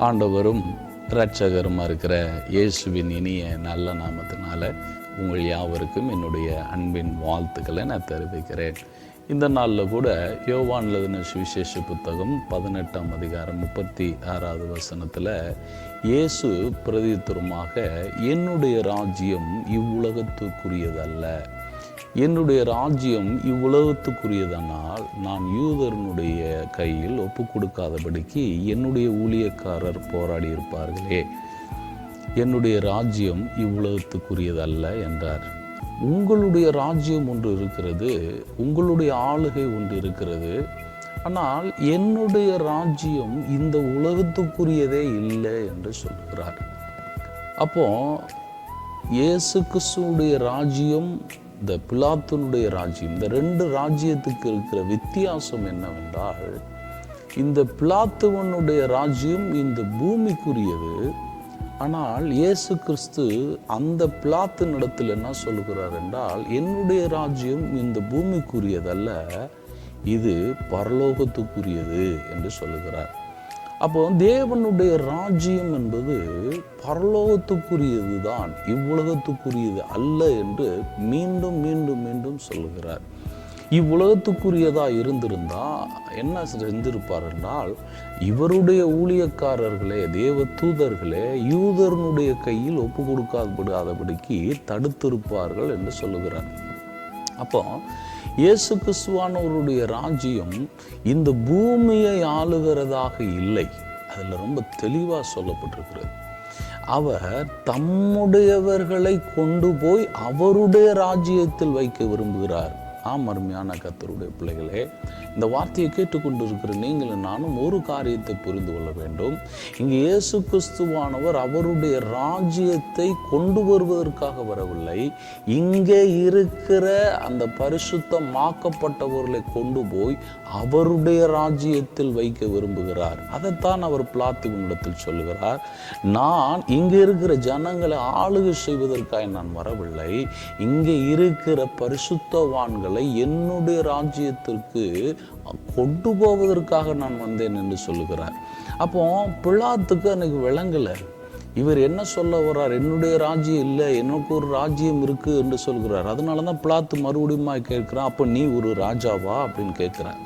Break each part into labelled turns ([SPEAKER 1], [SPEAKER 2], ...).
[SPEAKER 1] ஆண்டவரும் இரட்சகருமா இருக்கிற இயேசுவின் இனிய நல்ல நாமத்தினால உங்கள் யாவருக்கும் என்னுடைய அன்பின் வாழ்த்துக்களை நான் தெரிவிக்கிறேன். இந்த நாளில் கூட யோவான் எழுதின சுவிசேஷ புத்தகம் 18ஆம் அதிகாரம் 36வது வசனத்தில் இயேசு பிரதித்துவமாக என்னுடைய ராஜ்யம் இவ்வுலகத்துக்குரியதல்ல, என்னுடைய ராஜ்யம் இவ்வுலகத்துக்குரியதனால் நான் யூதரனுடைய கையில் ஒப்பு கொடுக்காதபடிக்கு என்னுடைய ஊழியக்காரர் போராடி இருப்பார்களே, என்னுடைய ராஜ்யம் இவ்வுலகத்துக்குரியதல்ல என்றார். உங்களுடைய ராஜ்யம் ஒன்று இருக்கிறது, உங்களுடைய ஆளுகை ஒன்று இருக்கிறது, ஆனால் என்னுடைய ராஜ்யம் இந்த உலகத்துக்குரியதே இல்லை என்று சொல்கிறார். அப்போ இயேசு கிறிஸ்துவுடைய ராஜ்யம், இந்த பிலாத்துனுடைய ராஜ்யம், இந்த ரெண்டு ராஜ்யத்துக்கு இருக்கிற வித்தியாசம் என்னவென்றால், இந்த பிலாத்துவனுடைய ராஜ்யம் இந்த பூமிக்குரியது. ஆனால் இயேசு கிறிஸ்து அந்த பிலாத்தின் இடத்தில் என்ன சொல்லுகிறார் என்றால், என்னுடைய ராஜ்யம் இந்த பூமிக்குரியதல்ல, இது பரலோகத்துக்குரியது என்று சொல்லுகிறார். அப்போ தேவனுடைய ராஜ்யம் என்பது பரலோகத்துக்குரியது தான், இவ்வுலகத்துக்குரியது அல்ல என்று மீண்டும் மீண்டும் மீண்டும் சொல்லுகிறார். இவ்வுலகத்துக்குரியதாக இருந்திருந்தா என்ன செஞ்சிருப்பார் என்றால், இவருடைய ஊழியக்காரர்களே, தேவ தூதர்களே யூதரனுடைய கையில் ஒப்பு கொடுக்காதபடிக்கு தடுத்திருப்பார்கள் என்று சொல்லுகிறார். அப்போ இயேசு கிறிஸ்துவானவருடைய ராஜ்யம் இந்த பூமியை ஆளுகிறதாக இல்லை. அதில் ரொம்ப தெளிவாக சொல்லப்பட்டிருக்கிறது. அவர் தம்முடையவர்களை கொண்டு போய் அவருடைய ராஜ்யத்தில் வைக்க விரும்புகிறார். அருமையான கர்த்தருடைய பிள்ளைகளே, இந்த வார்த்தையை கேட்டுக்கொண்டிருக்கிற நீங்களும் நானும் ஒரு காரியத்தை புரிந்து கொள்ள வேண்டும். இங்கு இயேசு கிறிஸ்துவானவர் அவருடைய ராஜ்யத்தை கொண்டு வருவதற்காக வரவில்லை, இங்கே இருக்கிற அந்த பரிசுத்தமாக்கப்பட்டவர்களை கொண்டு போய் அவருடைய ராஜ்யத்தில் வைக்க விரும்புகிறார். அதைத்தான் அவர் பிலாத்துவினிடத்தில் சொல்லுகிறார். நான் இங்கே இருக்கிற ஜனங்களை ஆளுகை செய்வதற்காக நான் வரவில்லை, இங்கே இருக்கிற பரிசுத்தவான்களை என்னுடைய ராஜ்யத்திற்கு கொண்டு போவதற்காக நான் வந்தேன் என்று சொல்லுகிறார். அப்போ பிலாத்துக்கு அன்னைக்கு விளங்கலை. இவர் என்ன சொல்ல வர்றார்? என்னுடைய ராஜ்யம் இல்லை, எனக்கு ஒரு ராஜ்யம் இருக்கு என்று சொல்கிறார். அதனால தான் பிலாத்து மறுபடியும் கேட்கிறான், அப்போ நீ ஒரு ராஜாவா அப்படின்னு கேட்கிறான்.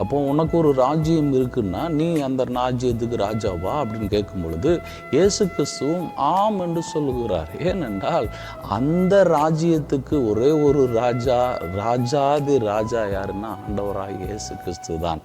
[SPEAKER 1] அப்போ உனக்கு ஒரு ராஜ்யம் இருக்குன்னா நீ அந்த ராஜ்யத்துக்கு ராஜாவா அப்படின்னு கேட்கும் பொழுது இயேசு கிறிஸ்துவும் ஆம் என்று சொல்லுகிறார். ஏனென்றால் அந்த ராஜ்யத்துக்கு ஒரே ஒரு ராஜாதி ராஜா யாருன்னா ஆண்டவராகிய இயேசு கிறிஸ்து தான்.